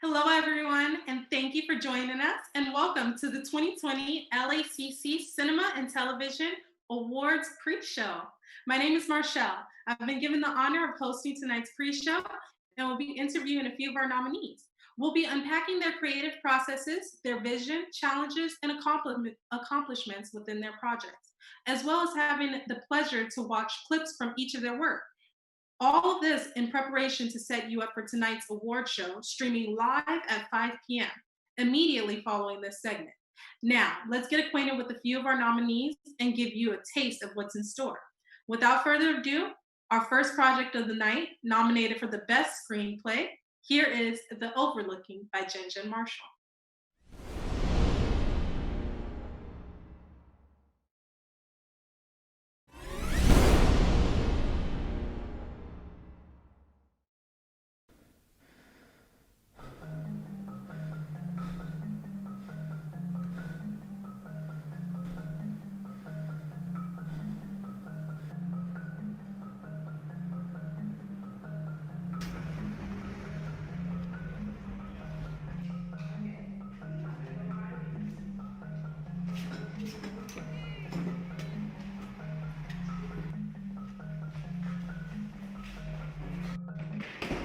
Hello, everyone, and thank you for joining us, and welcome to the 2020 LACC Cinema and Television Awards pre-show. My name is Marchel. I've been given the honor of hosting tonight's pre-show, and we'll be interviewing a few of our nominees. We'll be unpacking their creative processes, their vision, challenges, and accomplishments within their projects, as well as having the pleasure to watch clips from each of their work. All of this in preparation to set you up for tonight's award show, streaming live at 5 p.m., immediately following this segment. Now, let's get acquainted with a few of our nominees and give you a taste of what's in store. Without further ado, our first project of the night, nominated for the Best Screenplay, here is The Overlooking by Jen Marshall.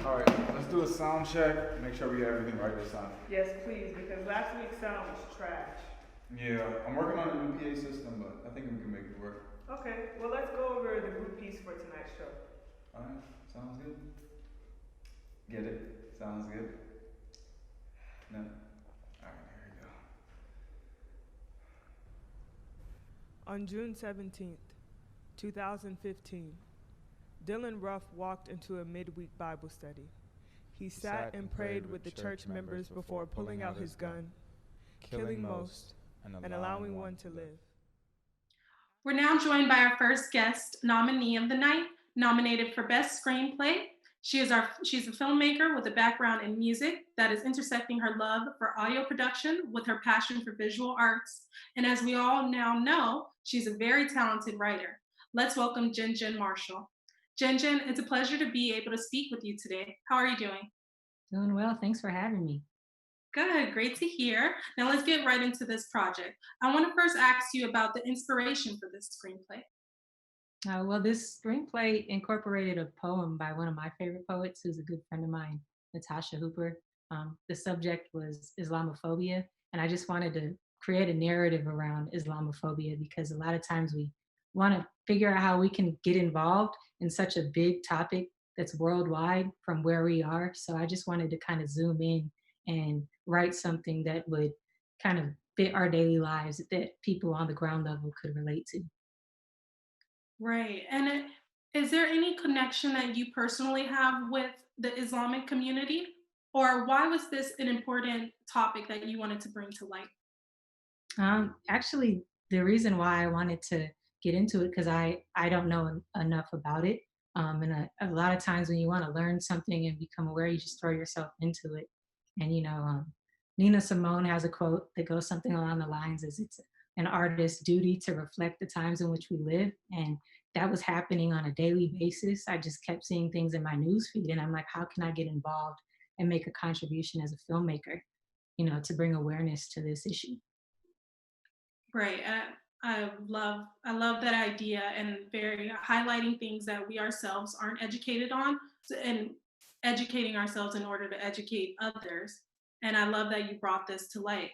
All right, let's do a sound check. Make sure we have everything right this time. Yes, please, because last week's sound was trash. Yeah, I'm working on a new PA system, but I think we can make it work. Okay, well, let's go over the group piece for tonight's show. All right, sounds good. Get it? Sounds good. No. All right, here we go. On June 17th, 2015, Dylan Ruff walked into a midweek Bible study. He sat and prayed with the church members before pulling out his gun, killing most, and allowing one to live. We're now joined by our first guest nominee of the night, nominated for Best Screenplay. She's a filmmaker with a background in music that is intersecting her love for audio production with her passion for visual arts. And as we all now know, she's a very talented writer. Let's welcome Jen Marshall. Jen, it's a pleasure to be able to speak with you today. How are you doing? Doing well. Thanks for having me. Good, great to hear. Now let's get right into this project. I want to first ask you about the inspiration for this screenplay. Well, this screenplay incorporated a poem by one of my favorite poets, who's a good friend of mine, Natasha Hooper. The subject was Islamophobia, and I just wanted to create a narrative around Islamophobia because a lot of times we want to figure out how we can get involved in such a big topic that's worldwide from where we are. So I just wanted to kind of zoom in and write something that would kind of fit our daily lives that people on the ground level could relate to. Right. And is there any connection that you personally have with the Islamic community? Or why was this an important topic that you wanted to bring to light? Actually, the reason why I wanted to get into it because I don't know enough about it. And a lot of times when you want to learn something and become aware, you just throw yourself into it. And Nina Simone has a quote that goes something along the lines as it's an artist's duty to reflect the times in which we live. And that was happening on a daily basis. I just kept seeing things in my news feed, and I'm like, how can I get involved and make a contribution as a filmmaker, to bring awareness to this issue? Right. I love that idea and very highlighting things that we ourselves aren't educated on and educating ourselves in order to educate others. And I love that you brought this to light.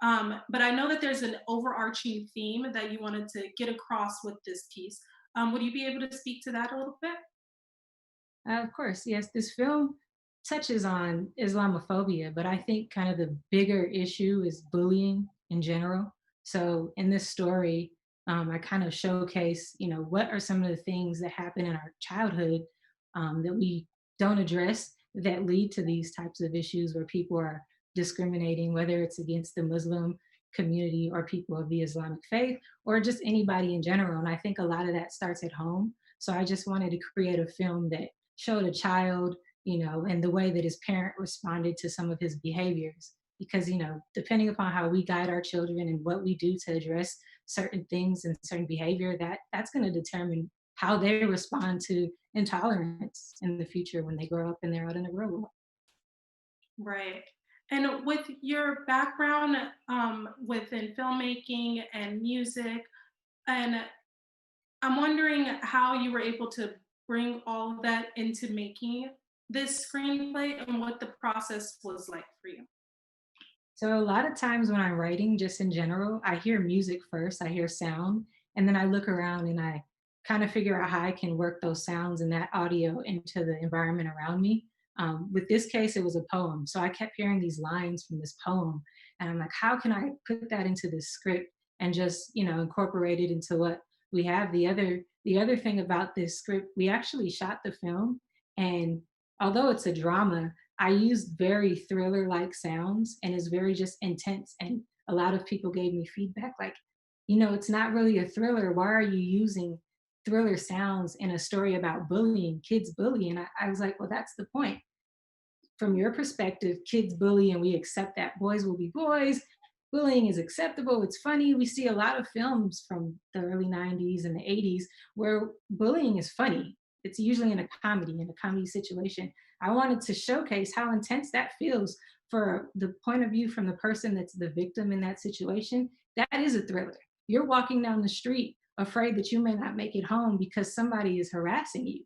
But I know that there's an overarching theme that you wanted to get across with this piece. Would you be able to speak to that a little bit? Of course, yes, this film touches on Islamophobia, but I think kind of the bigger issue is bullying in general. So in this story, I kind of showcase, what are some of the things that happen in our childhood that we don't address that lead to these types of issues where people are discriminating, whether it's against the Muslim community or people of the Islamic faith or just anybody in general. And I think a lot of that starts at home. So I just wanted to create a film that showed a child, and the way that his parent responded to some of his behaviors. Because, depending upon how we guide our children and what we do to address certain things and certain behavior, that's going to determine how they respond to intolerance in the future when they grow up and they're out in the real world. Right. And with your background within filmmaking and music, and I'm wondering how you were able to bring all of that into making this screenplay and what the process was like for you. So a lot of times when I'm writing, just in general, I hear music first, I hear sound, and then I look around and I kind of figure out how I can work those sounds and that audio into the environment around me. With this case, it was a poem. So I kept hearing these lines from this poem, and I'm like, how can I put that into this script and just, incorporate it into what we have? The other thing about this script, we actually shot the film, and although it's a drama, I used very thriller-like sounds, and it's very just intense. And a lot of people gave me feedback like, it's not really a thriller. Why are you using thriller sounds in a story about bullying, kids bully? And I was like, well, that's the point. From your perspective, kids bully and we accept that. Boys will be boys. Bullying is acceptable. It's funny. We see a lot of films from the early 90s and the 80s where bullying is funny. It's usually in a comedy situation. I wanted to showcase how intense that feels for the point of view from the person that's the victim in that situation. That is a thriller. You're walking down the street afraid that you may not make it home because somebody is harassing you.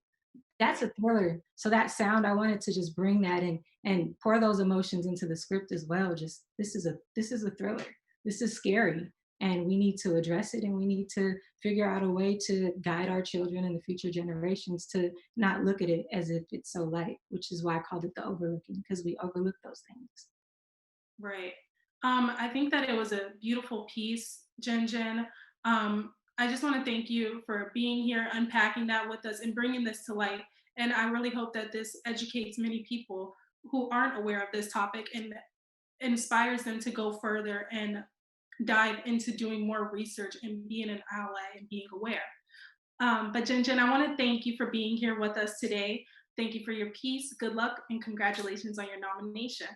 That's a thriller. So that sound, I wanted to just bring that in and pour those emotions into the script as well. Just this is a thriller. This is scary. And we need to address it, and we need to figure out a way to guide our children and the future generations to not look at it as if it's so light, which is why I called it the overlooking, because we overlook those things. Right. I think that it was a beautiful piece, Jen. I just want to thank you for being here, unpacking that with us, and bringing this to light. And I really hope that this educates many people who aren't aware of this topic and inspires them to go further and dive into doing more research and being an ally and being aware. But Jen, I want to thank you for being here with us today. Thank you for your piece. Good luck and congratulations on your nomination.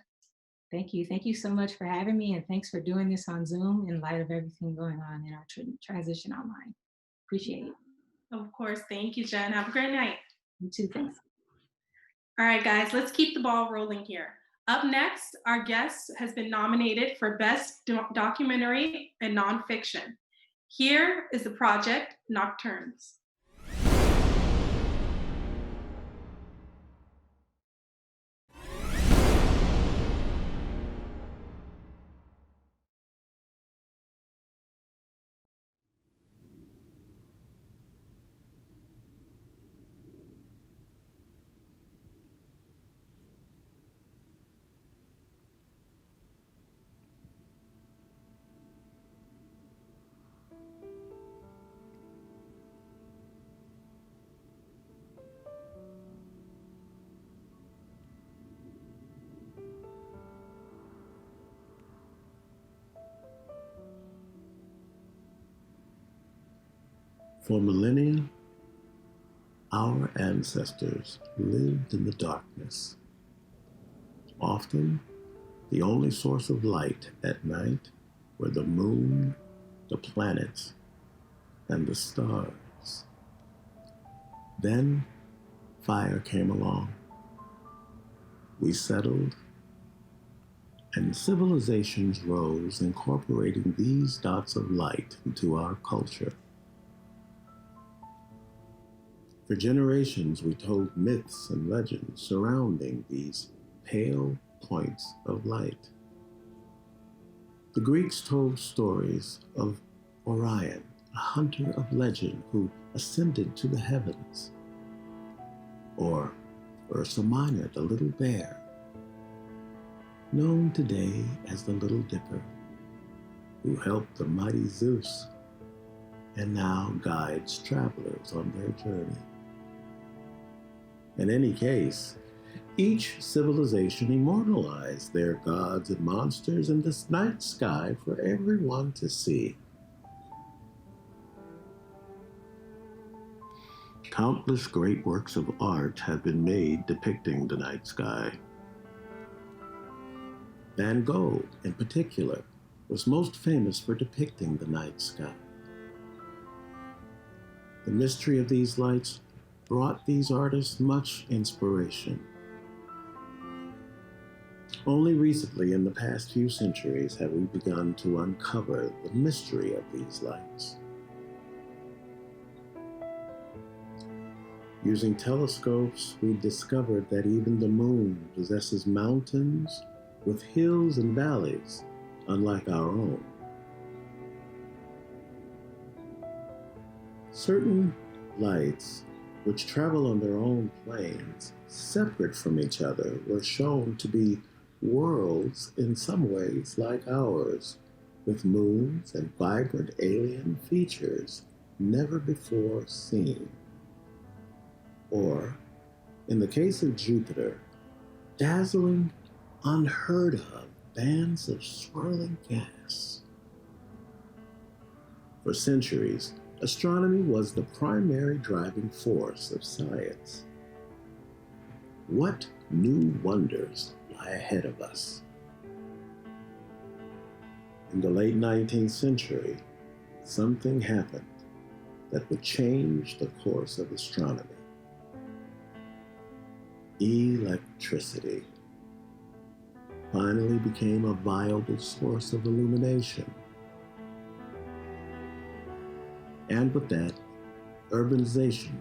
Thank you. Thank you so much for having me. And thanks for doing this on Zoom in light of everything going on in our transition online. Appreciate it. Of course. Thank you, Jen. Have a great night. You too. Thanks. All right, guys, let's keep the ball rolling here. Up next, our guest has been nominated for Best Documentary and Nonfiction. Here is the project Nocturnes. For millennia, our ancestors lived in the darkness. Often, the only source of light at night were the moon, the planets, and the stars. Then, fire came along. We settled, and civilizations rose, incorporating these dots of light into our culture. For generations, we told myths and legends surrounding these pale points of light. The Greeks told stories of Orion, a hunter of legend who ascended to the heavens, or Ursa Minor, the little bear, known today as the Little Dipper, who helped the mighty Zeus and now guides travelers on their journey. In any case, each civilization immortalized their gods and monsters in this night sky for everyone to see. Countless great works of art have been made depicting the night sky. Van Gogh, in particular, was most famous for depicting the night sky. The mystery of these lights brought these artists much inspiration. Only recently, in the past few centuries, have we begun to uncover the mystery of these lights. Using telescopes, we discovered that even the moon possesses mountains with hills and valleys, unlike our own. Certain lights, which travel on their own planes, separate from each other, were shown to be worlds in some ways like ours, with moons and vibrant alien features never before seen. Or, in the case of Jupiter, dazzling, unheard of bands of swirling gas. For centuries, astronomy was the primary driving force of science. What new wonders lie ahead of us? In the late 19th century, something happened that would change the course of astronomy. Electricity finally became a viable source of illumination. And with that, urbanization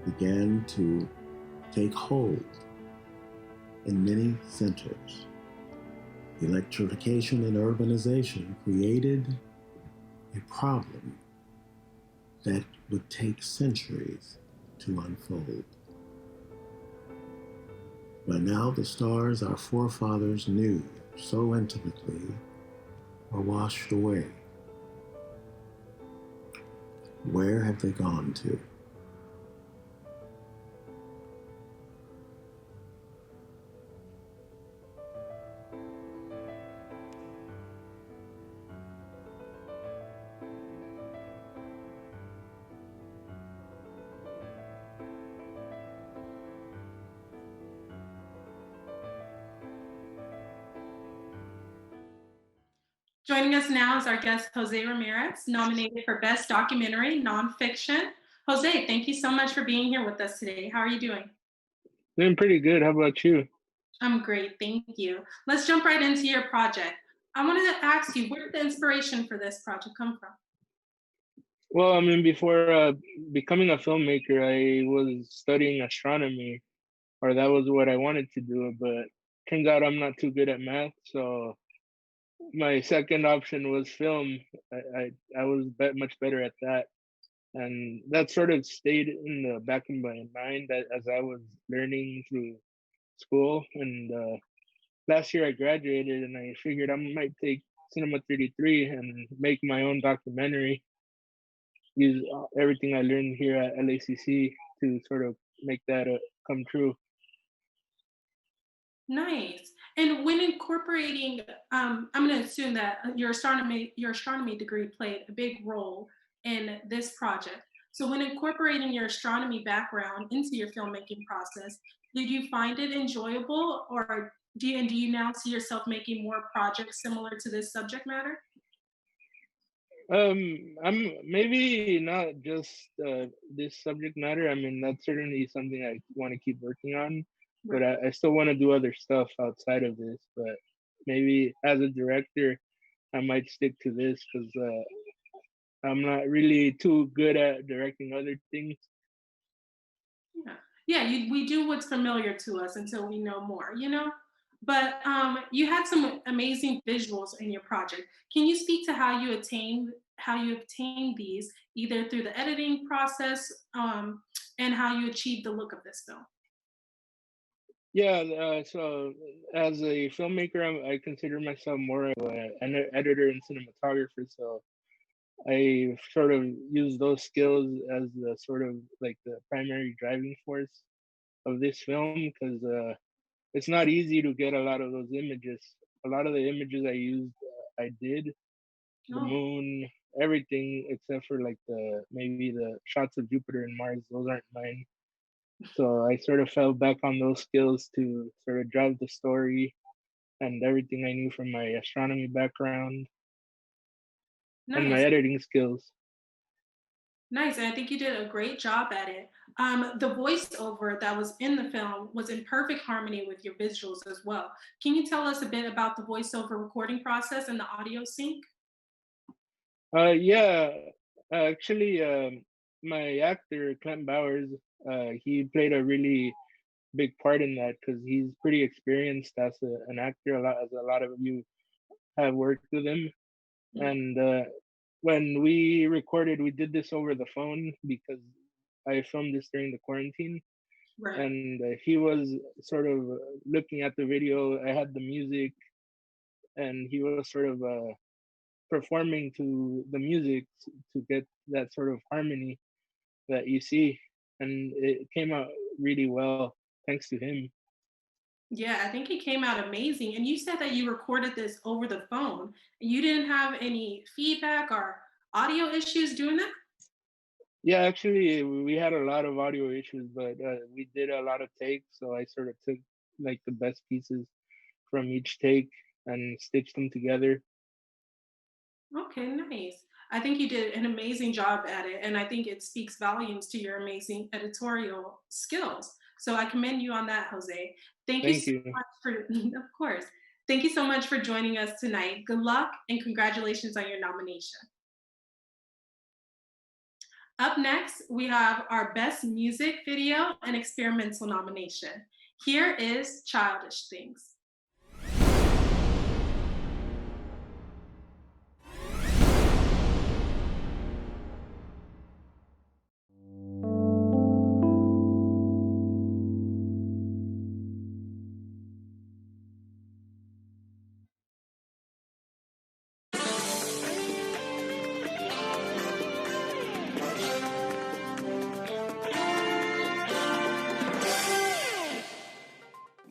began to take hold in many centers. Electrification and urbanization created a problem that would take centuries to unfold. By now, the stars our forefathers knew so intimately were washed away. Where have they gone to? Joining us now is our guest, Jose Ramirez, nominated for Best Documentary Nonfiction. Jose, thank you so much for being here with us today. How are you doing? Doing pretty good. How about you? I'm great, thank you. Let's jump right into your project. I wanted to ask you, where did the inspiration for this project come from? Well, I mean, before becoming a filmmaker, I was studying astronomy, or that was what I wanted to do, but turns out I'm not too good at math, so my second option was film. I was much better at that, and that sort of stayed in the back of my mind as I was learning through school. And last year I graduated, and I figured I might take Cinema 33 and make my own documentary. Use everything I learned here at LACC to sort of make that come true. Nice. And when incorporating, I'm going to assume that your astronomy degree played a big role in this project. So when incorporating your astronomy background into your filmmaking process, did you find it enjoyable, or do you now see yourself making more projects similar to this subject matter? I'm maybe not just this subject matter. I mean, that's certainly something I want to keep working on, but I still want to do other stuff outside of this. But maybe as a director, I might stick to this because I'm not really too good at directing other things. We do what's familiar to us until we know more, you know? But you had some amazing visuals in your project. Can you speak to how you obtained these, either through the editing process and how you achieved the look of this film? Yeah, so as a filmmaker, I consider myself more of an editor and cinematographer. So I sort of use those skills as the sort of like the primary driving force of this film, because it's not easy to get a lot of those images. A lot of the images I used, I did the moon, everything except for like maybe the shots of Jupiter and Mars. Those aren't mine. So I sort of fell back on those skills to sort of drive the story and everything I knew from my astronomy background and my editing skills. Nice, and I think you did a great job at it. The voiceover that was in the film was in perfect harmony with your visuals as well. Can you tell us a bit about the voiceover recording process and the audio sync? Yeah, actually, my actor Clint Bowers, he played a really big part in that because he's pretty experienced as an actor. As a lot of you have worked with him, Mm. and when we recorded, we did this over the phone because I filmed this during the quarantine, Right. and he was sort of looking at the video. I had the music, and he was sort of performing to the music to get that sort of harmony that you see, and it came out really well thanks to him. Yeah, I think it came out amazing. And you said that you recorded this over the phone. You didn't have any feedback or audio issues doing that? Yeah, actually, we had a lot of audio issues, but we did a lot of takes, so I sort of took like the best pieces from each take and stitched them together. Okay, nice. I think you did an amazing job at it, and I think it speaks volumes to your amazing editorial skills. So I commend you on that, Jose. Thank you Thank so you. much for, of course. Thank you so much for joining us tonight. Good luck and congratulations on your nomination. Up next, we have our Best Music Video and Experimental nomination. Here is Childish Things.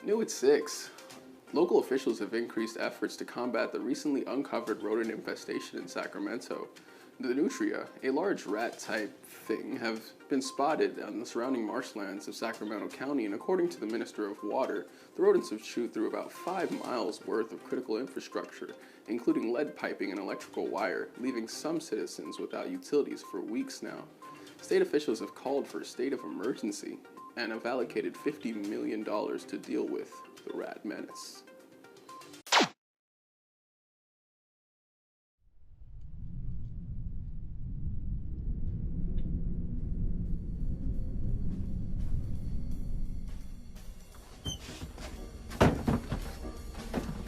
New at 6. Local officials have increased efforts to combat the recently uncovered rodent infestation in Sacramento. The nutria, a large rat-type thing, have been spotted on the surrounding marshlands of Sacramento County, and according to the Minister of Water, the rodents have chewed through about 5 miles worth of critical infrastructure, including lead piping and electrical wire, leaving some citizens without utilities for weeks now. State officials have called for a state of emergency and have allocated $50 million to deal with the rat menace.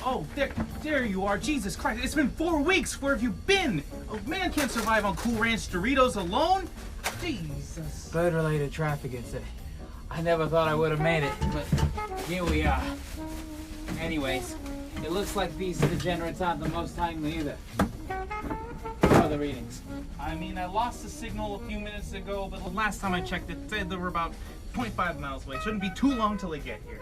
Oh, there you are. Jesus Christ, it's been 4 weeks. Where have you been? A man can't survive on Cool Ranch Doritos alone. Jesus. Bird-related traffic incident. I never thought I would have made it, but here we are. Anyways, it looks like these degenerates aren't the most timely either. How are the readings? I mean, I lost the signal a few minutes ago, but the last time I checked, it said they were about 0.5 miles away. It shouldn't be too long till they get here.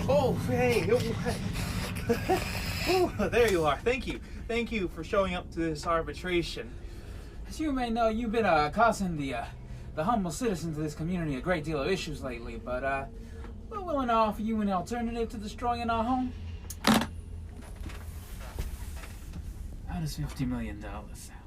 Oh, hey. Oh, there you are. Thank you. Thank you for showing up to this arbitration. As you may know, you've been causing the humble citizens of this community a great deal of issues lately, but we're willing to offer you an alternative to destroying our home. How does $50 million sound?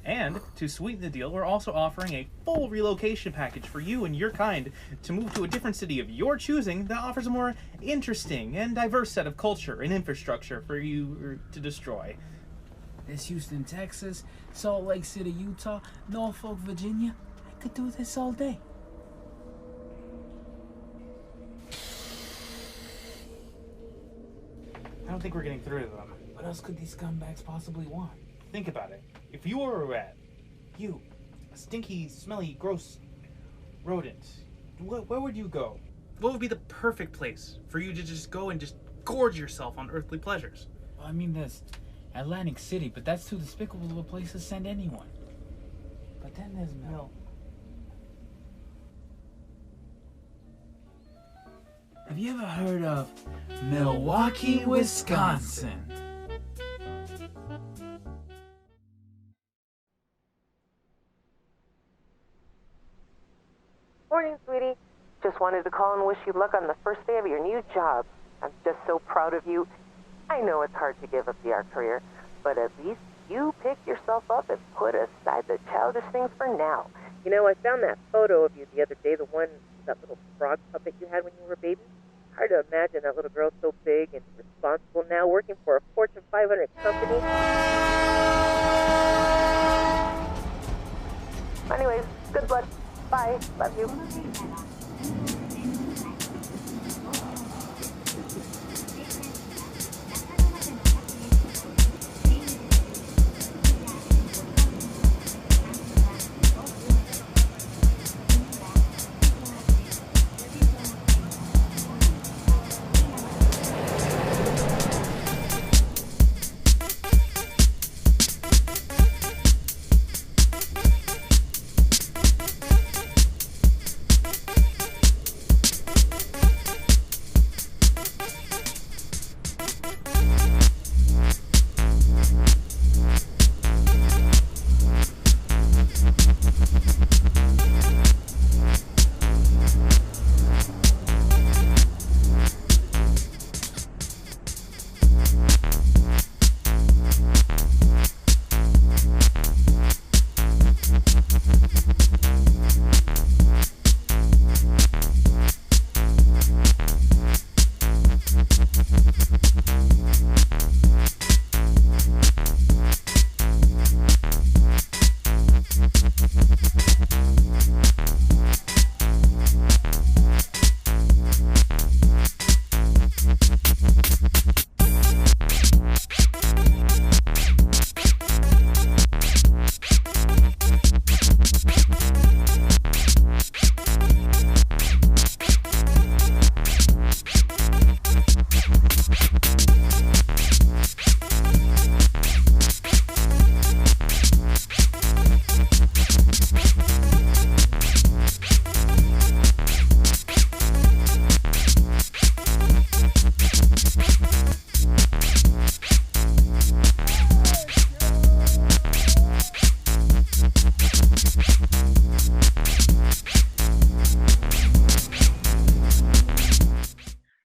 And to sweeten the deal, we're also offering a full relocation package for you and your kind to move to a different city of your choosing that offers a more interesting and diverse set of culture and infrastructure for you to destroy. There's Houston, Texas, Salt Lake City, Utah, Norfolk, Virginia. I could do this all day. I don't think we're getting through to them. What else could these scumbags possibly want? Think about it. If you were a rat, you, a stinky, smelly, gross rodent, where would you go? What would be the perfect place for you to just go and just gorge yourself on earthly pleasures? Well, I mean, there's Atlantic City, but that's too despicable of a place to send anyone. But then there's Mel. Have you ever heard of Milwaukee, Wisconsin? Just wanted to call and wish you luck on the first day of your new job. I'm just so proud of you. I know it's hard to give up the art career, but at least you picked yourself up and put aside the childish things for now. You know, I found that photo of you the other day, that little frog puppet you had when you were a baby. Hard to imagine that little girl so big and responsible now, working for a Fortune 500 company. Anyways, good luck. Bye. Love you.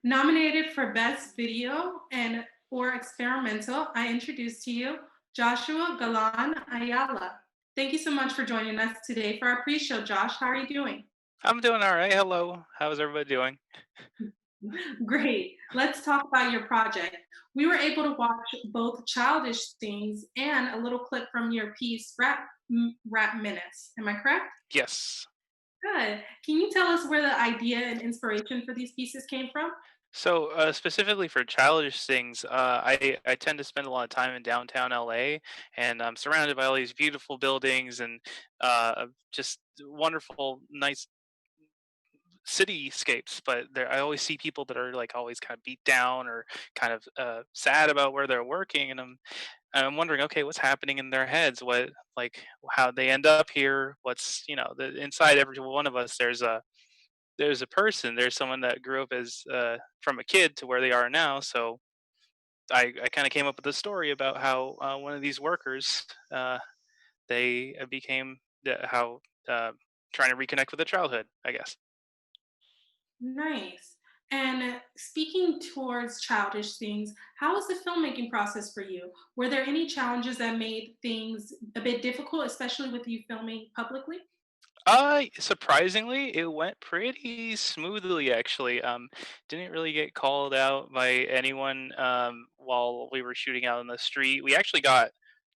Nominated for Best Video and for Experimental, I introduce to you Joshua Galan Ayala. Thank you so much for joining us today for our pre-show, Josh. How are you doing? I'm doing all right. Hello. How's everybody doing? Great. Let's talk about your project. We were able to watch both childish things and a little clip from your piece, Rap Minutes. Am I correct? Yes. Good. Can you tell us where the idea and inspiration for these pieces came from? So specifically for childish things, I tend to spend a lot of time in downtown LA, and I'm surrounded by all these beautiful buildings and just wonderful, nice cityscapes. But I always see people that are like always kind of beat down or kind of sad about where they're working, and I'm wondering, okay, what's happening in their heads? What, like, how they end up here? What's, inside every one of us, there's a person, there's someone that grew up as from a kid to where they are now. So I kind of came up with a story about how one of these workers, they became how trying to reconnect with their childhood, I guess. Nice. And speaking towards childish things, how was the filmmaking process for you? Were there any challenges that made things a bit difficult, especially with you filming publicly? Surprisingly, it went pretty smoothly actually. Didn't really get called out by anyone while we were shooting out on the street. We actually got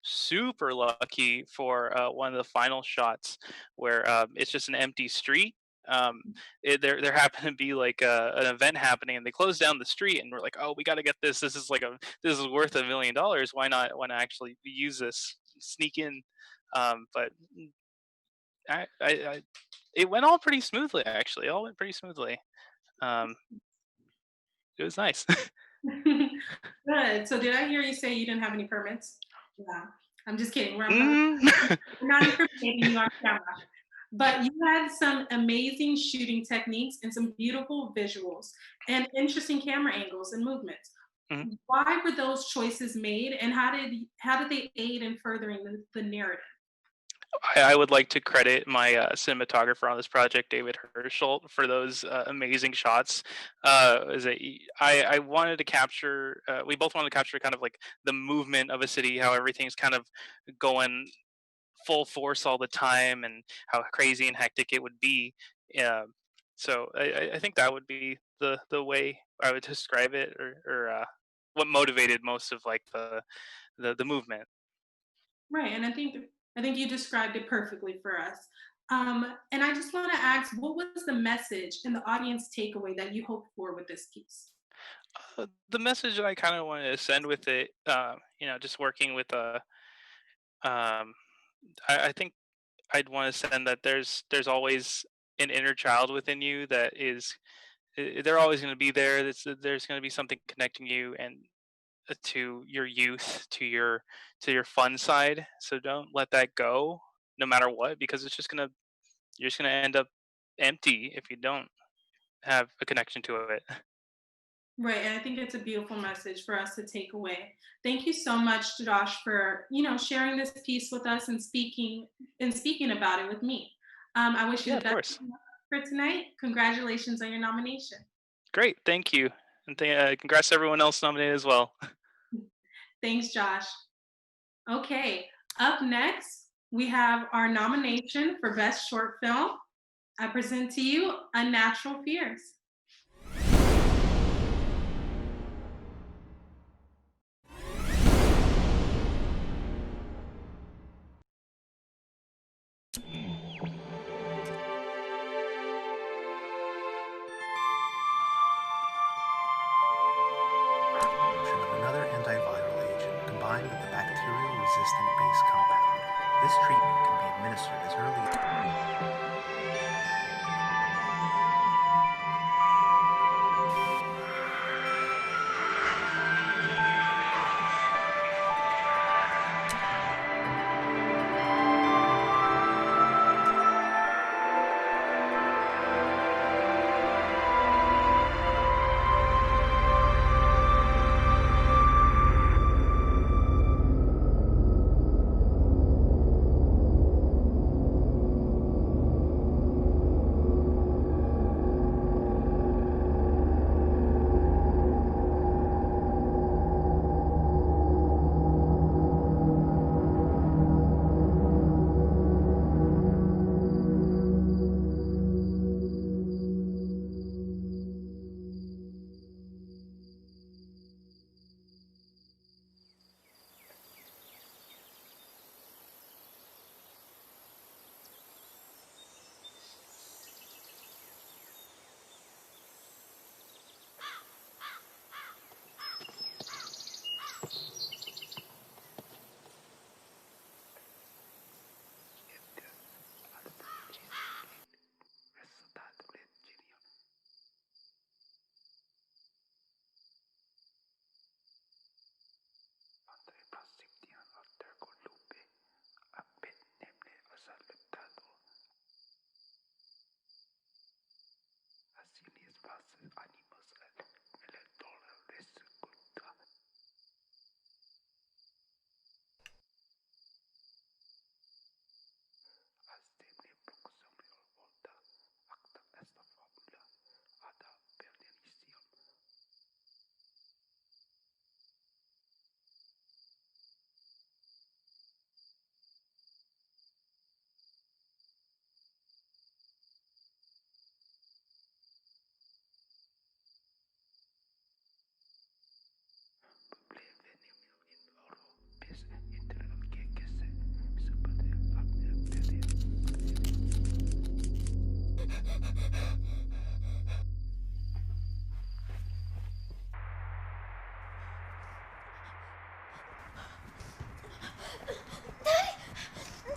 super lucky for one of the final shots where it's just an empty street. There happened to be like an event happening, and they closed down the street, and we're like, oh, we got to get this. This is worth $1 million. Why not actually use this? Sneak in, but I it went all pretty smoothly actually. It all went pretty smoothly. Um, it was nice. Good. So did I hear you say you didn't have any permits? Yeah. I'm just kidding. Mm. We're not incriminating you on camera. But you had some amazing shooting techniques and some beautiful visuals and interesting camera angles and movements. Mhm. Why were those choices made, and how did they aid in furthering the narrative? I would like to credit my cinematographer on this project, David Herschel, for those amazing shots. I wanted to capture, we both wanted to capture kind of like the movement of a city, how everything's kind of going full force all the time, and how crazy and hectic it would be. Um, so I think that would be the way I would describe it, or what motivated most of like the movement. Right, and I think you described it perfectly for us. And I just want to ask, what was the message and the audience takeaway that you hoped for with this piece? The message that I kind of wanted to send with it, just working with um, I think I'd want to send that there's always an inner child within you that is, they're always going to be there. There's going to be something connecting you and to your youth, to your fun side. So don't let that go, no matter what, because you're just gonna end up empty if you don't have a connection to it. Right, and I think it's a beautiful message for us to take away. Thank you so much, Josh, for sharing this piece with us and speaking about it with me. I wish you Yeah, the of best course. for tonight. Congratulations on your nomination. Great, thank you, and congrats to everyone else nominated as well. Thanks, Josh. Okay, up next, we have our nomination for Best Short Film. I present to you Unnatural Fears. Of another antiviral agent combined with the bacterial-resistant base compound. This treatment can be administered as early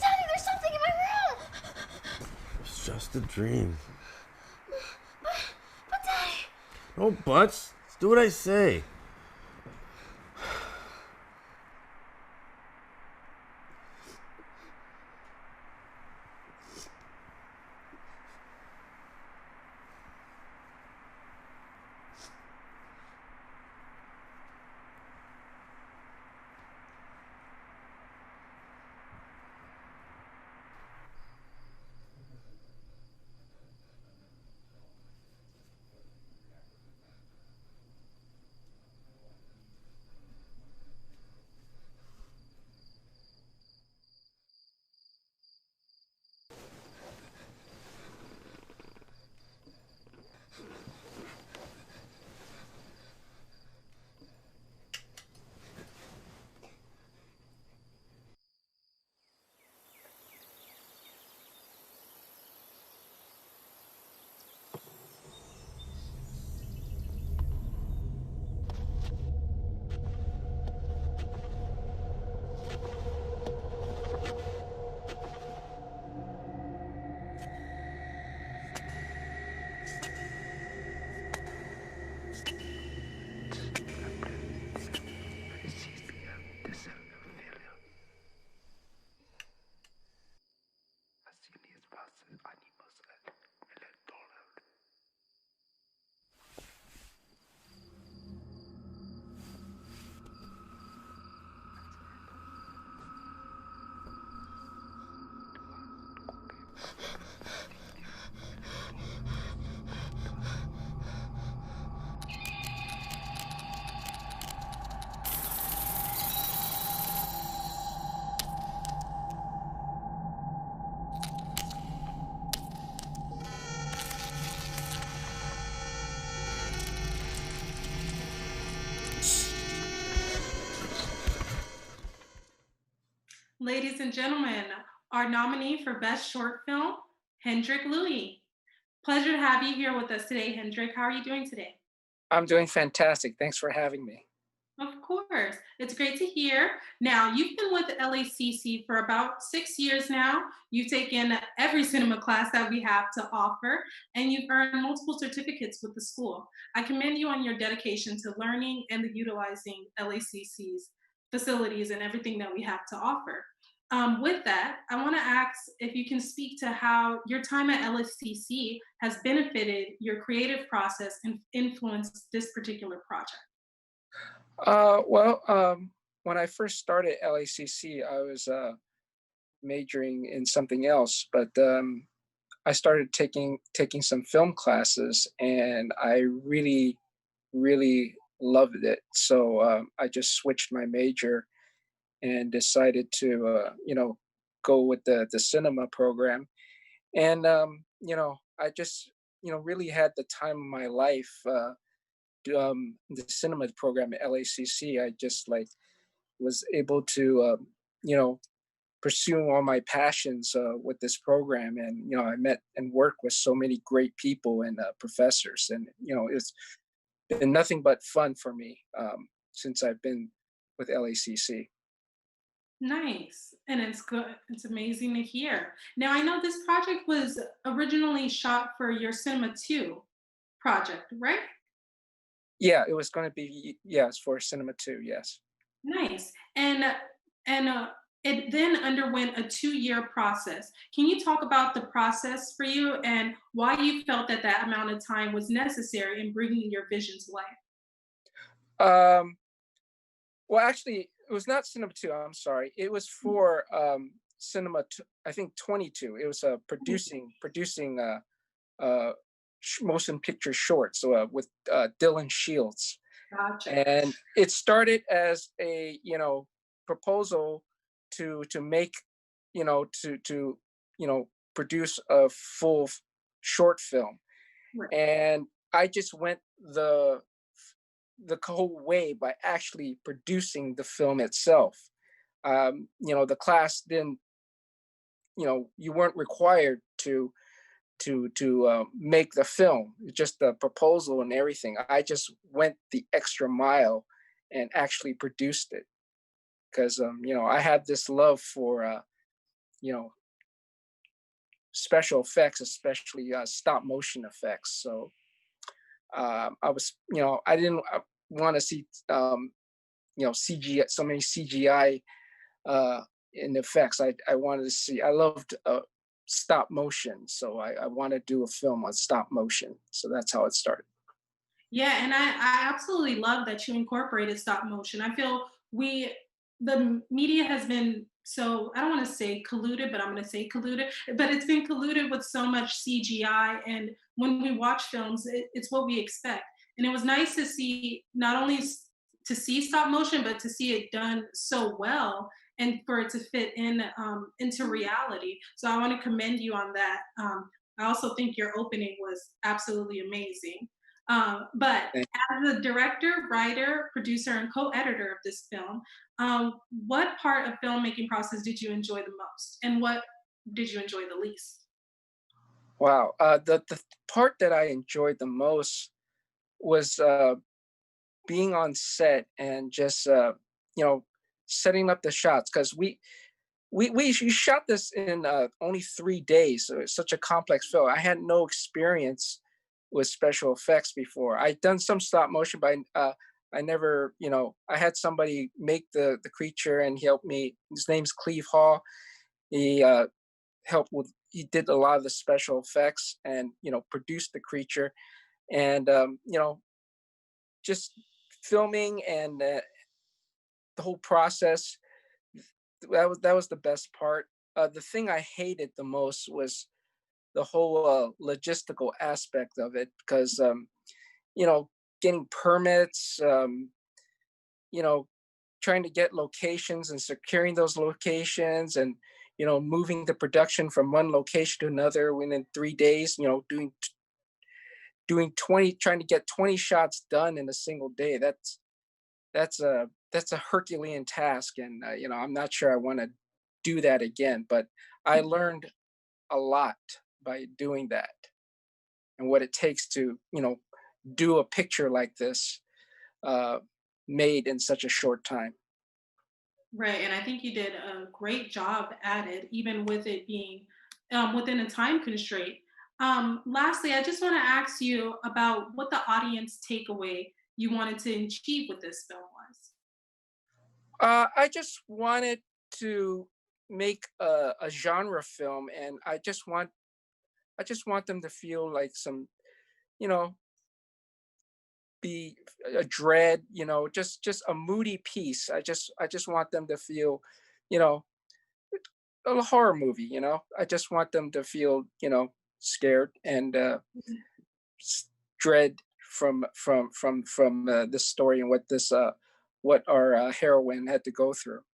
Daddy, there's something in my room! It's just a dream. But Daddy... No buts. Just do what I say. Ladies and gentlemen, our nominee for Best Short Film, Hendrik Louis. Pleasure to have you here with us today, Hendrik. How are you doing today? I'm doing fantastic. Thanks for having me. Of course. It's great to hear. Now, you've been with the LACC for about 6 years now. You've taken every cinema class that we have to offer, and you've earned multiple certificates with the school. I commend you on your dedication to learning and utilizing LACC's facilities and everything that we have to offer. With that, I want to ask if you can speak to how your time at LACC has benefited your creative process and influenced this particular project. When I first started LACC, I was majoring in something else, but I started taking some film classes, and I really, really loved it. So I just switched my major and decided to, go with the cinema program. And I just, really had the time of my life. The cinema program at LACC, I just was able to, pursue all my passions with this program. And, I met and worked with so many great people and professors. And, it's been nothing but fun for me since I've been with LACC. Nice. And it's good. It's amazing to hear. Now, I know this project was originally shot for your Cinema 2 project, right? Yeah, it was going to be, yes, for Cinema 2, yes. Nice. And it then underwent a 2-year process. Can you talk about the process for you and why you felt that that amount of time was necessary in bringing your vision to life? Well, actually, it was not Cinema 2, I'm sorry. It was for Cinema, I think 22. It was producing motion picture shorts with Dylan Shields. Gotcha. And it started as a proposal to make to produce a full short film. Right. And I just went the whole way by actually producing the film itself. The class didn't, you weren't required to make the film, just the proposal and everything. I just went the extra mile and actually produced it because I had this love for special effects, especially stop motion effects. So I was, I didn't want to see CGI, so many CGI in effects. I wanted to see. I loved stop motion, so I want to do a film on stop motion. So that's how it started. Yeah, and I absolutely love that you incorporated stop motion. I feel the media has been so, I don't want to say colluded, but I'm going to say colluded, but it's been colluded with so much CGI. And when we watch films, it's what we expect. And it was nice to see, not only to see stop motion, but to see it done so well and for it to fit in into reality. So I want to commend you on that. I also think your opening was absolutely amazing. But as the director, writer, producer, and co-editor of this film, what part of filmmaking process did you enjoy the most, and what did you enjoy the least? Wow, the part that I enjoyed the most was being on set and just setting up the shots, because we shot this in only 3 days. So it's such a complex film. I had no experience with special effects before. I'd done some stop motion, but I never, I had somebody make the creature, and he helped me. His name's Cleve Hall. He helped with, he did a lot of the special effects and, produced the creature. And, just filming and the whole process, that was the best part. The thing I hated the most was whole logistical aspect of it, because you know, getting permits, you know, trying to get locations and securing those locations, and you know, moving the production from one location to another within 3 days, you know, doing 20, trying to get 20 shots done in a single day. That's a Herculean task, and you know, I'm not sure I want to do that again. But I learned a lot by doing that, and what it takes to, you know, do a picture like this, made in such a short time. Right, and I think you did a great job at it, even with it being within a time constraint. Lastly, I just want to ask you about what the audience takeaway you wanted to achieve with this film was. I just wanted to make a genre film, and I just want them to feel like some, you know, be a dread, you know, just a moody piece. I just want them to feel, you know, a horror movie. You know, I just want them to feel, you know, scared and dread from this story and what our heroine had to go through.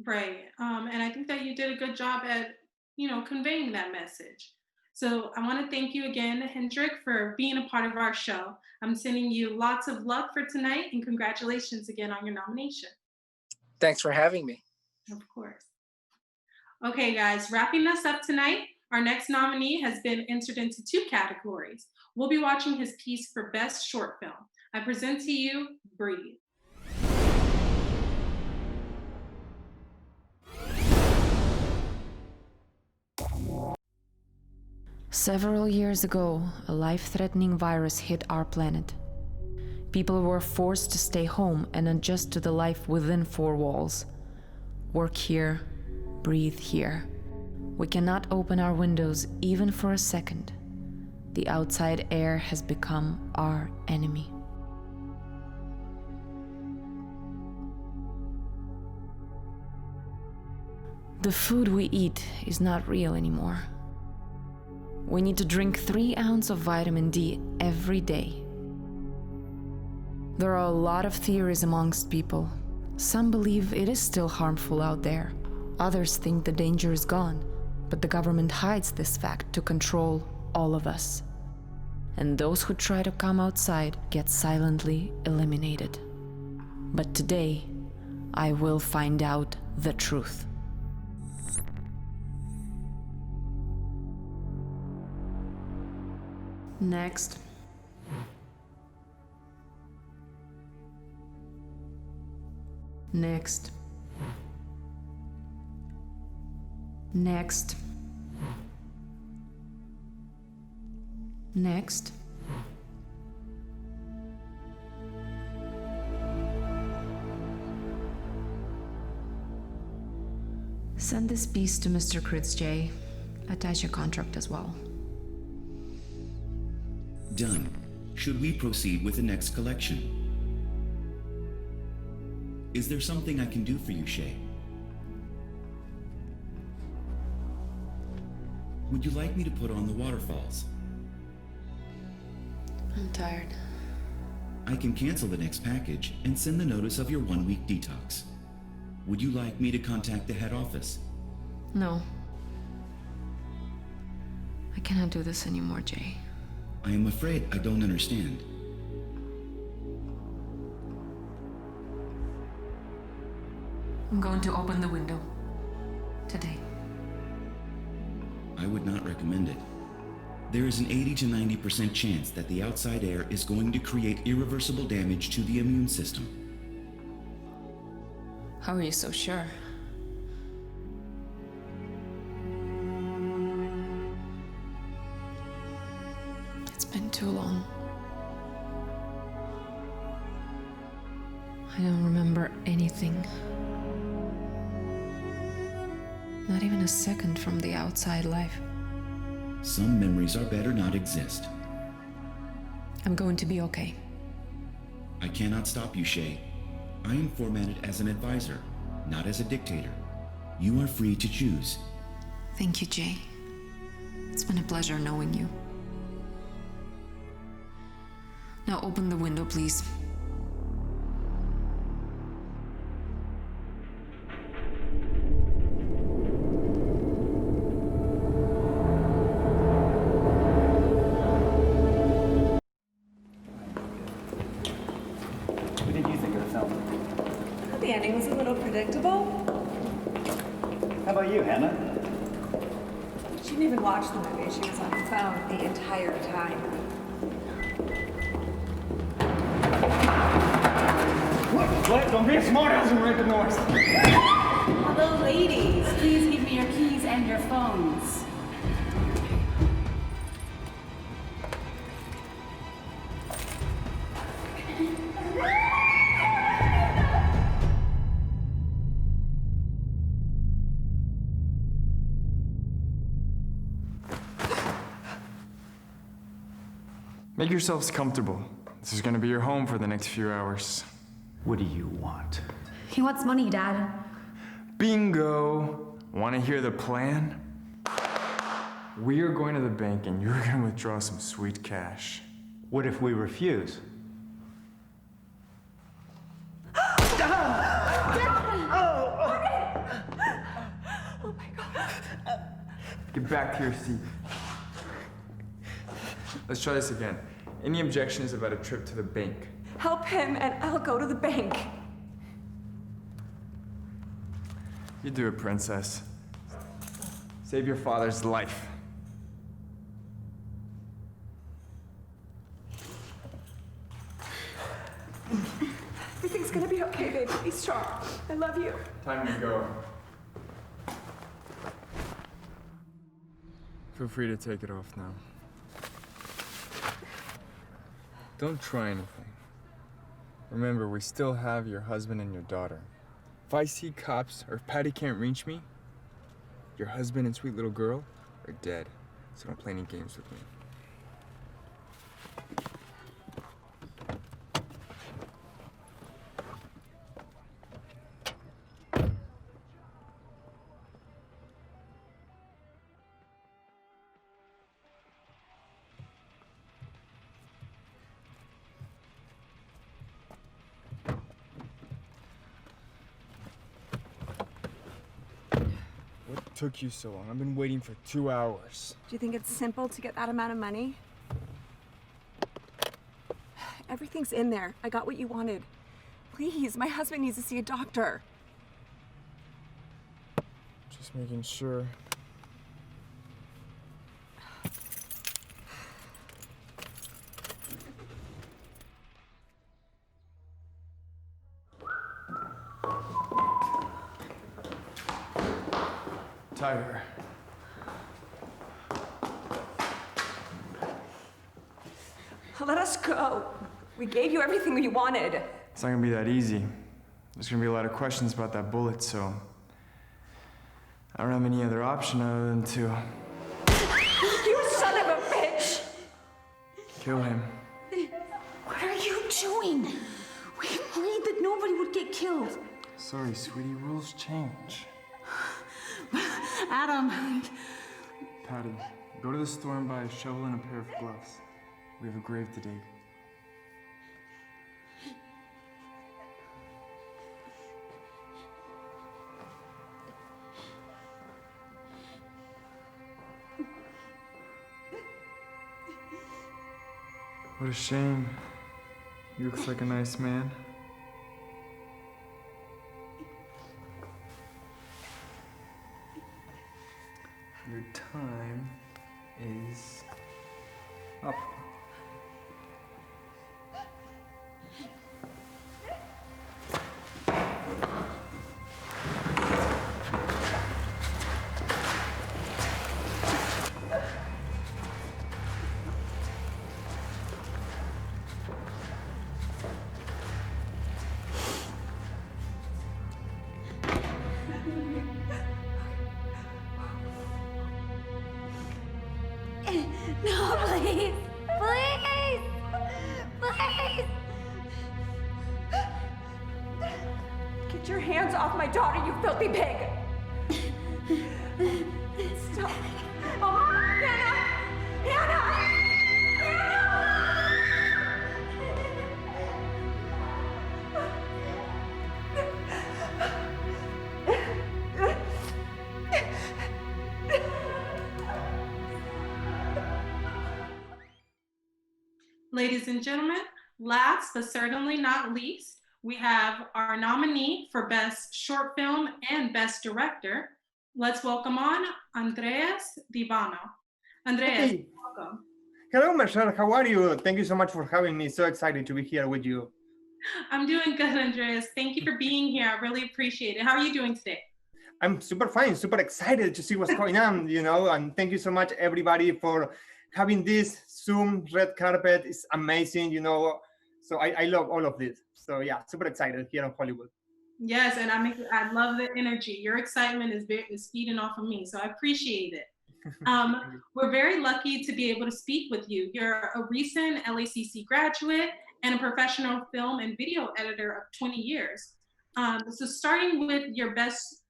Right, and I think that you did a good job at, you know, conveying that message. So I want to thank you again, Hendrik, for being a part of our show. I'm sending you lots of luck for tonight, and congratulations again on your nomination. Thanks for having me. Of course. Okay, guys, wrapping us up tonight, our next nominee has been entered into 2 categories. We'll be watching his piece for Best Short Film. I present to you, Breathe. Several years ago, a life-threatening virus hit our planet. People were forced to stay home and adjust to the life within 4 walls. Work here, breathe here. We cannot open our windows even for a second. The outside air has become our enemy. The food we eat is not real anymore. We need to drink 3 ounces of vitamin D every day. There are a lot of theories amongst people. Some believe it is still harmful out there. Others think the danger is gone, but the government hides this fact to control all of us. And those who try to come outside get silently eliminated. But today, I will find out the truth. Next. Next. Next. Next. Send this piece to Mr. Kritz J. Attach a contract as well. Done. Should we proceed with the next collection? Is there something I can do for you, Shay? Would you like me to put on the waterfalls? I'm tired. I can cancel the next package and send the notice of your 1-week detox. Would you like me to contact the head office? No. I cannot do this anymore, Jay. I am afraid I don't understand. I'm going to open the window. Today. I would not recommend it. There is an 80 to 90% chance that the outside air is going to create irreversible damage to the immune system. How are you so sure? It's been too long. I don't remember anything. Not even a second from the outside life. Some memories are better not exist. I'm going to be okay. I cannot stop you, Shay. I am formatted as an advisor, not as a dictator. You are free to choose. Thank you, Jay. It's been a pleasure knowing you. Now open the window, please. What did you think of the film? The ending was a little predictable. How about you, Hannah? She didn't even watch the movie. She was on her phone the entire time. What? Don't be a smartass and make a noise. Hello, ladies. Please give me your keys and your phones. Make yourselves comfortable. This is gonna be your home for the next few hours. What do you want? He wants money, Dad. Bingo! Wanna hear the plan? We are going to the bank and you're gonna withdraw some sweet cash. What if we refuse? Oh my God. Get back to your seat. Let's try this again. Any objections about a trip to the bank? Help him and I'll go to the bank. You do it, princess. Save your father's life. Everything's gonna be okay, baby. Be strong. I love you. Time to go. Feel free to take it off now. Don't try anything. Remember, we still have your husband and your daughter. If I see cops or if Patty can't reach me, your husband and sweet little girl are dead. So don't play any games with me. What took you so long? I've been waiting for 2 hours. Do you think it's simple to get that amount of money? Everything's in there. I got what you wanted. Please, my husband needs to see a doctor. Just making sure. Tiger. Let us go. We gave you everything you wanted. It's not gonna be that easy. There's gonna be a lot of questions about that bullet, so I don't have any other option other than to You son of a bitch! kill him. What are you doing? We agreed that nobody would get killed. Sorry, sweetie, rules change. Adam. Patty, go to the store and buy a shovel and a pair of gloves. We have a grave to dig. What a shame. He looks like a nice man. Your time is up. No, please. Please. Please. Get your hands off my daughter, you filthy pig! Stop. Oh, get out! Ladies and gentlemen, last but certainly not least, we have our nominee for Best Short Film and Best Director. Let's welcome on Andreas Divano. Andreas, Hey. welcome. Hello, Marchel. How are you? Thank you so much for having me. So excited to be here with you. I'm doing good, Andreas. Thank you for being here. I really appreciate it. How are you doing today? I'm super fine, super excited to see what's going on, and thank you so much, everybody, for having this Zoom red carpet. It's amazing, so I love all of this. So yeah, super excited here in Hollywood. Yes, and I love the energy. Your excitement is feeding off of me, so I appreciate it. We're very lucky to be able to speak with you. You're a recent LACC graduate and a professional film and video editor of 20 years. So starting with your best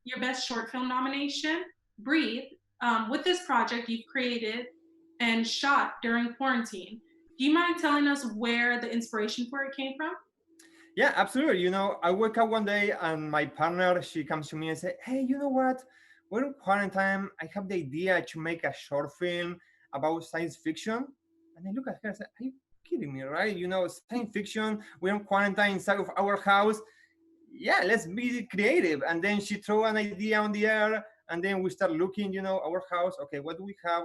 short film nomination, Breathe. With this project you've created and shot during quarantine. Do you mind telling us where the inspiration for it came from? Yeah, absolutely. I wake up one day and my partner, she comes to me and says, hey, you know what? We're in quarantine. I have the idea to make a short film about science fiction. And I look at her and say, are you kidding me, right? Science fiction, we're in quarantine inside of our house. Yeah, let's be creative. And then she threw an idea on the air, and then we start looking, our house. Okay, what do we have?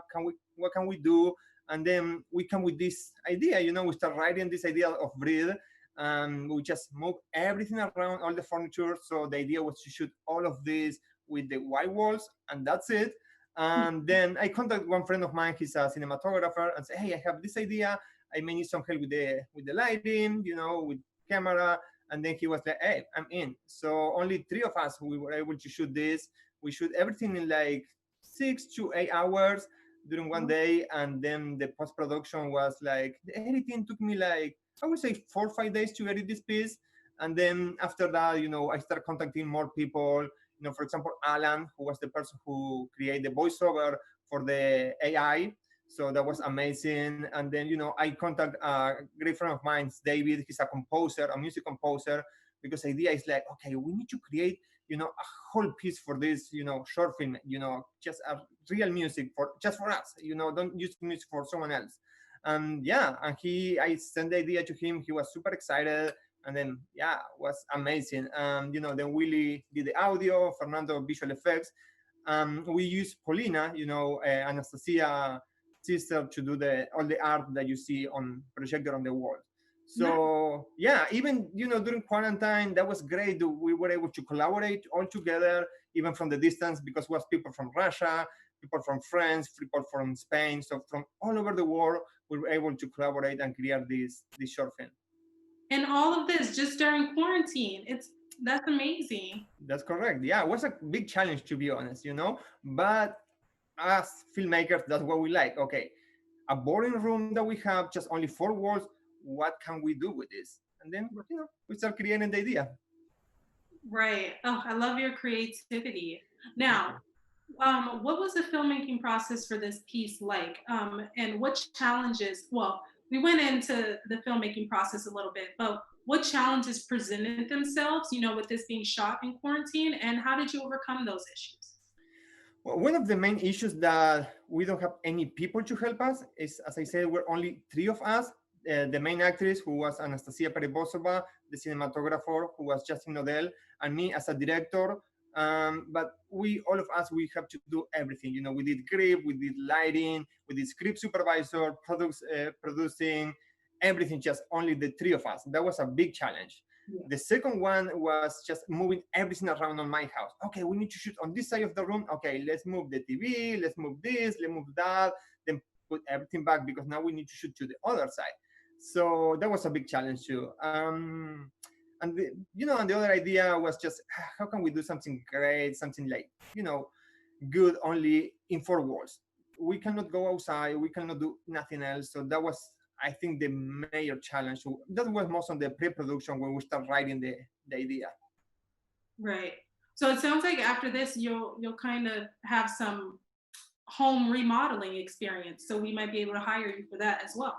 What can we do? And then we come with this idea. We start writing this idea of Breathe. We just move everything around, all the furniture. So the idea was to shoot all of this with the white walls, and that's it. And then I contact one friend of mine. He's a cinematographer, and say, hey, I have this idea. I may need some help with the lighting, with camera. And then he was like, hey, I'm in. So only 3 of us, we were able to shoot this. We shoot everything in like 6 to 8 hours during one day. And then the post-production was like, the editing took me like, I would say 4 or 5 days to edit this piece. And then after that, I started contacting more people. For example, Alan, who was the person who created the voiceover for the AI. So that was amazing. And then, I contact a great friend of mine, David. He's a composer, a music composer, because the idea is like, okay, we need to create, a whole piece for this, short film, just a real music just for us, don't use music for someone else. And yeah, and I sent the idea to him. He was super excited. And then, yeah, it was amazing. Then Willie did the audio, Fernando visual effects. We used Paulina, Anastasia sister, to do all the art that you see on projector on the wall. So yeah, even during quarantine, that was great. We were able to collaborate all together, even from the distance, because it was people from Russia, people from France, people from Spain. So from all over the world, we were able to collaborate and create this short film. And all of this just during quarantine. That's amazing. That's correct. Yeah, it was a big challenge, to be honest, but as filmmakers, that's what we like. Okay, a boring room that we have, just only 4 walls. What can we do with this? And then, we start creating the idea. Right. Oh, I love your creativity. Now, what was the filmmaking process for this piece like? And what challenges, well, we went into the filmmaking process a little bit, but what challenges presented themselves, with this being shot in quarantine, and how did you overcome those issues? Well, one of the main issues that we don't have any people to help us is, as I said, we're only 3 of us. The main actress, who was Anastasia Perevozova, the cinematographer, who was Justin Odell, and me as a director. But all of us, we have to do everything. We did grip, we did lighting, we did script supervisor, producing, everything, just only the 3 of us. That was a big challenge. Yeah. The second one was just moving everything around on my house. Okay, we need to shoot on this side of the room. Okay, let's move the TV, let's move this, let's move that, then put everything back, because now we need to shoot to the other side. So that was a big challenge too. And the other idea was just, how can we do something great, something like, good only in 4 walls. We cannot go outside, we cannot do nothing else. So that was, I think, the major challenge. That was most on the pre-production when we start writing the idea. Right. So it sounds like after this, you'll kind of have some home remodeling experience. So we might be able to hire you for that as well.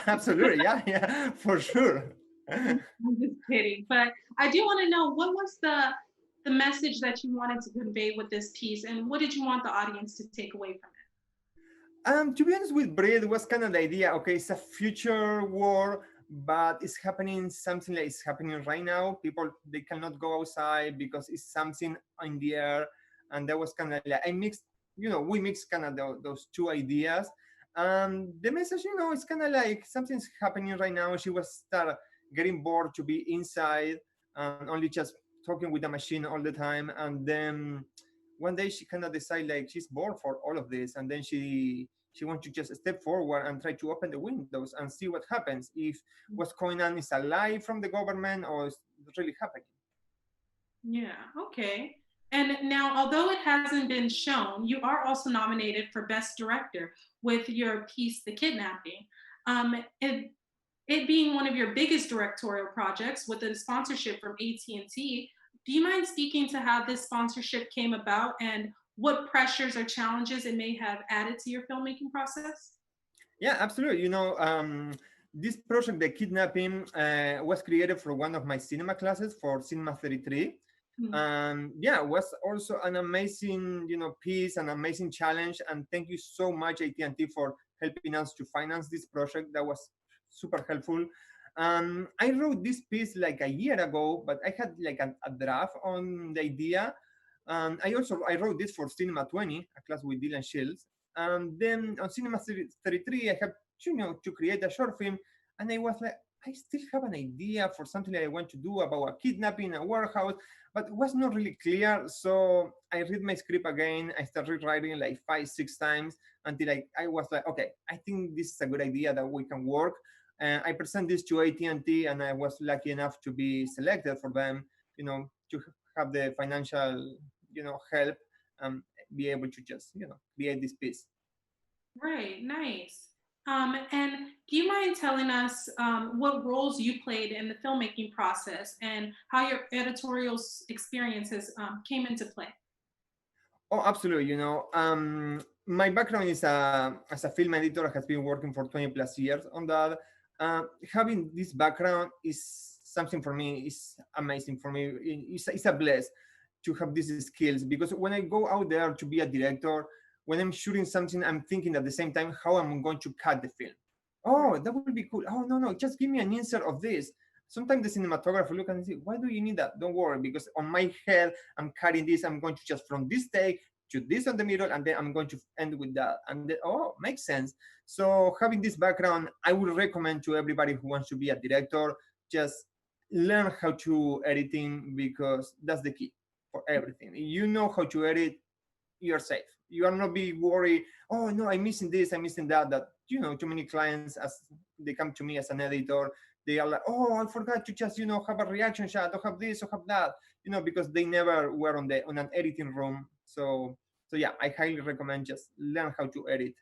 Absolutely. Yeah, for sure. I'm just kidding. But I do want to know, what was the message that you wanted to convey with this piece, and what did you want the audience to take away from it? To be honest with Breed was kind of the idea. Okay, it's a future war, but it's happening something like it's happening right now. People they cannot go outside because it's something in the air, and that was kind of like I mixed. We mixed kind of those two ideas. The message, it's kind of like something's happening right now. She was start getting bored to be inside and only just talking with the machine all the time, and then one day she kind of decide like she's bored for all of this, and then she wants to just step forward and try to open the windows and see what happens, if what's going on is a lie from the government or is really happening. Yeah, okay. And now, although it hasn't been shown, you are also nominated for Best Director with your piece, The Kidnapping. It being one of your biggest directorial projects with a sponsorship from AT&T, do you mind speaking to how this sponsorship came about and what pressures or challenges it may have added to your filmmaking process? Yeah, absolutely. This project, The Kidnapping, was created for one of my cinema classes for Cinema&TV. Yeah, it was also an amazing, piece, an amazing challenge. And thank you so much, AT&T, for helping us to finance this project. That was super helpful. I wrote this piece like a year ago, but I had like a draft on the idea. I wrote this for Cinema&20, a class with Dylan Shields. Then on Cinema&33, I had to create a short film, and I was like, I still have an idea for something that I want to do about a kidnapping, a warehouse, but it was not really clear. So I read my script again. I started writing like 5-6 times until I was like, okay, I think this is a good idea that we can work. I present this to AT&T, and I was lucky enough to be selected for them, to have the financial, help and be able to just, create this piece. Right, nice. And do you mind telling us what roles you played in the filmmaking process and how your editorial experiences came into play? Oh, absolutely. My background is as a film editor. I have been working for 20 plus years on that. Having this background is something for me, is amazing for me. It's a bless to have these skills, because when I go out there to be a director, when I'm shooting something, I'm thinking at the same time how I'm going to cut the film. Oh, that would be cool. Oh, no, just give me an insert of this. Sometimes the cinematographer look and say, why do you need that? Don't worry, because on my head, I'm cutting this. I'm going to just from this take to this on the middle, and then I'm going to end with that. And then, makes sense. So having this background, I would recommend to everybody who wants to be a director, just learn how to editing, because that's the key for everything. You know how to edit, you're safe. You are not be worried, oh no, I'm missing this, I'm missing that. That, too many clients, as they come to me as an editor, they are like, oh, I forgot to just, have a reaction shot, or have this, or have that, because they never were on an editing room. So yeah, I highly recommend just learn how to edit.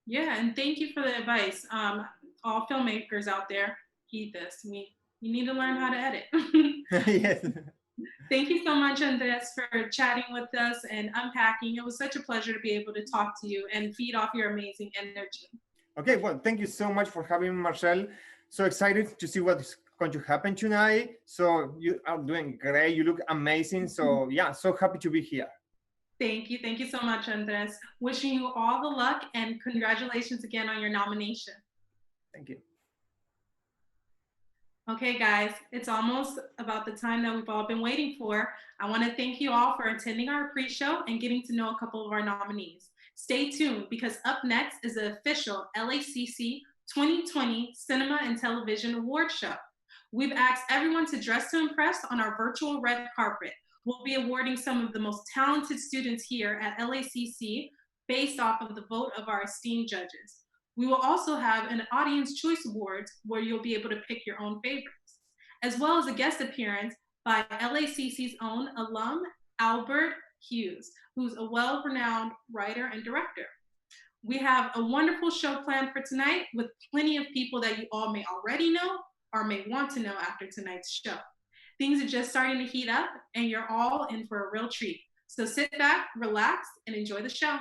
Yeah, and thank you for the advice. All filmmakers out there, heed this. You need to learn how to edit. Yes. Thank you so much, Andres, for chatting with us and unpacking. It was such a pleasure to be able to talk to you and feed off your amazing energy. Okay, well, thank you so much for having me, Marchel. So excited to see what's going to happen tonight. So you are doing great. You look amazing. So yeah, so happy to be here. Thank you. Thank you so much, Andres. Wishing you all the luck and congratulations again on your nomination. Thank you. Okay, guys, it's almost about the time that we've all been waiting for. I want to thank you all for attending our pre-show and getting to know a couple of our nominees. Stay tuned, because up next is the official LACC 2020 Cinema and Television Award Show. We've asked everyone to dress to impress on our virtual red carpet. We'll be awarding some of the most talented students here at LACC based off of the vote of our esteemed judges. We will also have an Audience Choice Awards where you'll be able to pick your own favorites, as well as a guest appearance by LACC's own alum, Albert Hughes, who's a well-renowned writer and director. We have a wonderful show planned for tonight with plenty of people that you all may already know or may want to know after tonight's show. Things are just starting to heat up, and you're all in for a real treat. So sit back, relax, and enjoy the show.